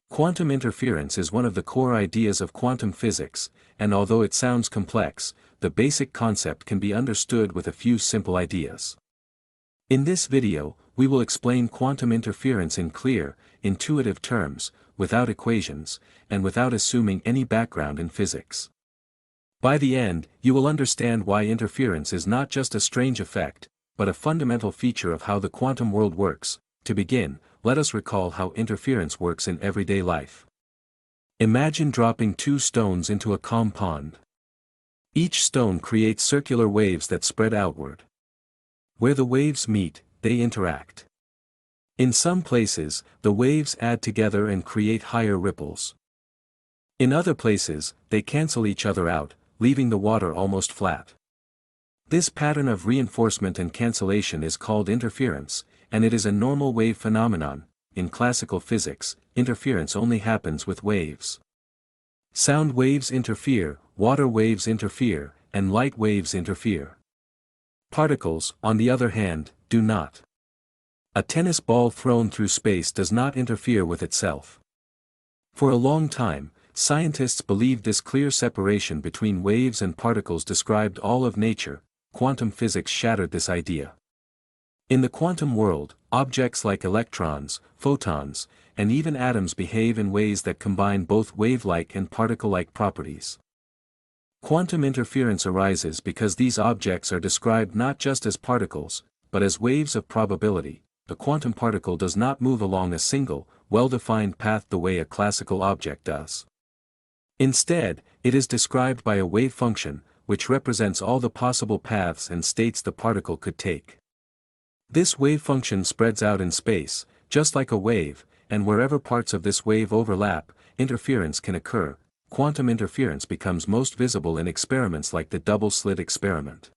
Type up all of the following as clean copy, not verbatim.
Quantum interference is one of the core ideas of quantum physics, and although it sounds complex, the basic concept can be understood with a few simple ideas. In this video, we will explain quantum interference in clear, intuitive terms, without equations, and without assuming any background in physics. By the end, you will understand why interference is not just a strange effect, but a fundamental feature of how the quantum world works. To begin, let us recall how interference works in everyday life. Imagine dropping two stones into a calm pond. Each stone creates circular waves that spread outward. Where the waves meet, they interact. In some places, the waves add together and create higher ripples. In other places, they cancel each other out, leaving the water almost flat. This pattern of reinforcement and cancellation is called interference, and it is a normal wave phenomenon. In classical physics, interference only happens with waves. Sound waves interfere, water waves interfere, and light waves interfere. Particles, on the other hand, do not. A tennis ball thrown through space does not interfere with itself. For a long time, scientists believed this clear separation between waves and particles described all of nature. Quantum physics shattered this idea. In the quantum world, objects like electrons, photons, and even atoms behave in ways that combine both wave-like and particle-like properties. Quantum interference arises because these objects are described not just as particles, but as waves of probability. A quantum particle does not move along a single, well-defined path the way a classical object does. Instead, it is described by a wave function, which represents all the possible paths and states the particle could take. This wave function spreads out in space, just like a wave, and wherever parts of this wave overlap, interference can occur. Quantum interference becomes most visible in experiments like the double-slit experiment.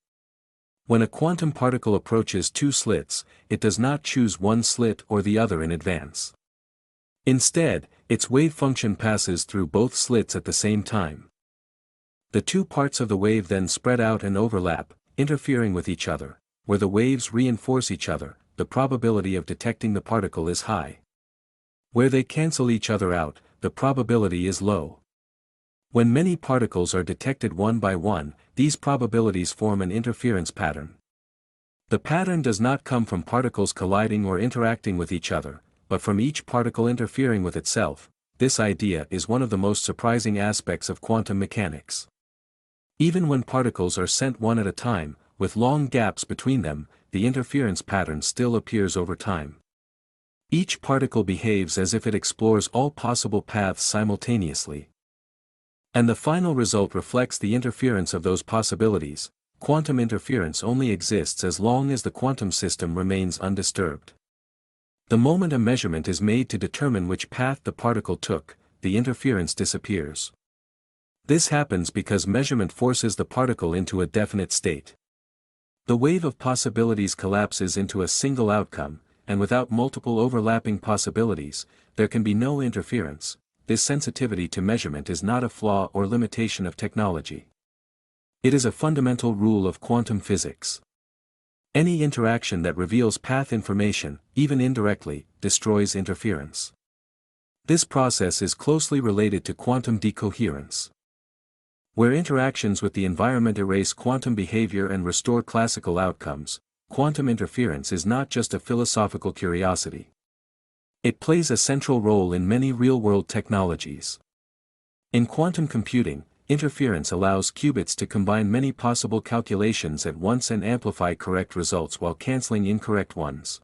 When a quantum particle approaches two slits, it does not choose one slit or the other in advance. Instead, its wave function passes through both slits at the same time. The two parts of the wave then spread out and overlap, interfering with each other. Where the waves reinforce each other, the probability of detecting the particle is high. Where they cancel each other out, the probability is low. When many particles are detected one by one, these probabilities form an interference pattern. The pattern does not come from particles colliding or interacting with each other, but from each particle interfering with itself. This idea is one of the most surprising aspects of quantum mechanics. Even when particles are sent one at a time, with long gaps between them, the interference pattern still appears over time. Each particle behaves as if it explores all possible paths simultaneously. And the final result reflects the interference of those possibilities. Quantum interference only exists as long as the quantum system remains undisturbed. The moment a measurement is made to determine which path the particle took, the interference disappears. This happens because measurement forces the particle into a definite state. The wave of possibilities collapses into a single outcome, and without multiple overlapping possibilities, there can be no interference. This sensitivity to measurement is not a flaw or limitation of technology. It is a fundamental rule of quantum physics. Any interaction that reveals path information, even indirectly, destroys interference. This process is closely related to quantum decoherence. Where interactions with the environment erase quantum behavior and restore classical outcomes, quantum interference is not just a philosophical curiosity. It plays a central role in many real-world technologies. In quantum computing, interference allows qubits to combine many possible calculations at once and amplify correct results while canceling incorrect ones.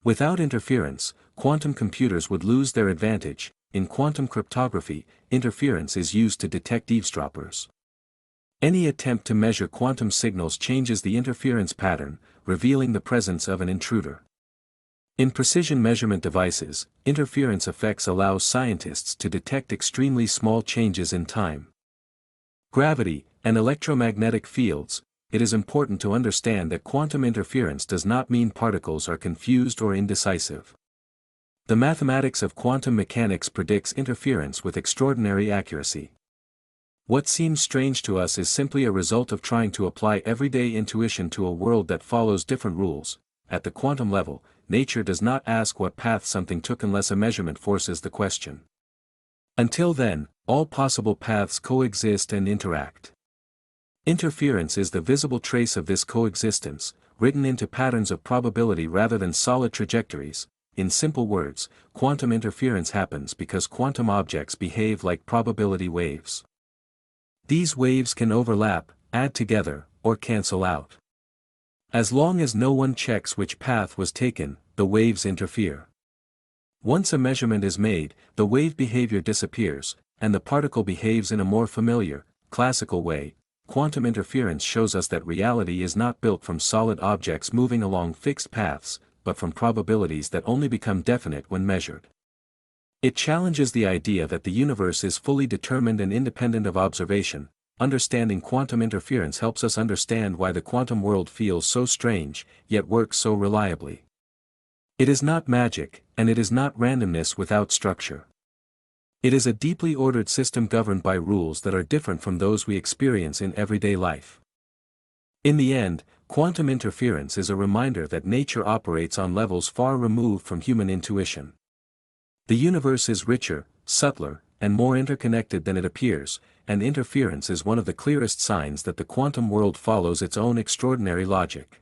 Without interference, quantum computers would lose their advantage. In quantum cryptography, interference is used to detect eavesdroppers. Any attempt to measure quantum signals changes the interference pattern, revealing the presence of an intruder. In precision measurement devices, interference effects allow scientists to detect extremely small changes in time. Gravity, and electromagnetic fields. It is important to understand that quantum interference does not mean particles are confused or indecisive. The mathematics of quantum mechanics predicts interference with extraordinary accuracy. What seems strange to us is simply a result of trying to apply everyday intuition to a world that follows different rules. At the quantum level, nature does not ask what path something took unless a measurement forces the question. Until then, all possible paths coexist and interact. Interference is the visible trace of this coexistence, written into patterns of probability rather than solid trajectories. In simple words, quantum interference happens because quantum objects behave like probability waves. These waves can overlap, add together, or cancel out. As long as no one checks which path was taken, the waves interfere. Once a measurement is made, the wave behavior disappears, and the particle behaves in a more familiar, classical way. Quantum interference shows us that reality is not built from solid objects moving along fixed paths, but from probabilities that only become definite when measured. It challenges the idea that the universe is fully determined and independent of observation. Understanding quantum interference helps us understand why the quantum world feels so strange, yet works so reliably. It is not magic, and it is not randomness without structure. It is a deeply ordered system governed by rules that are different from those we experience in everyday life. In the end, quantum interference is a reminder that nature operates on levels far removed from human intuition. The universe is richer, subtler, and more interconnected than it appears, and interference is one of the clearest signs that the quantum world follows its own extraordinary logic.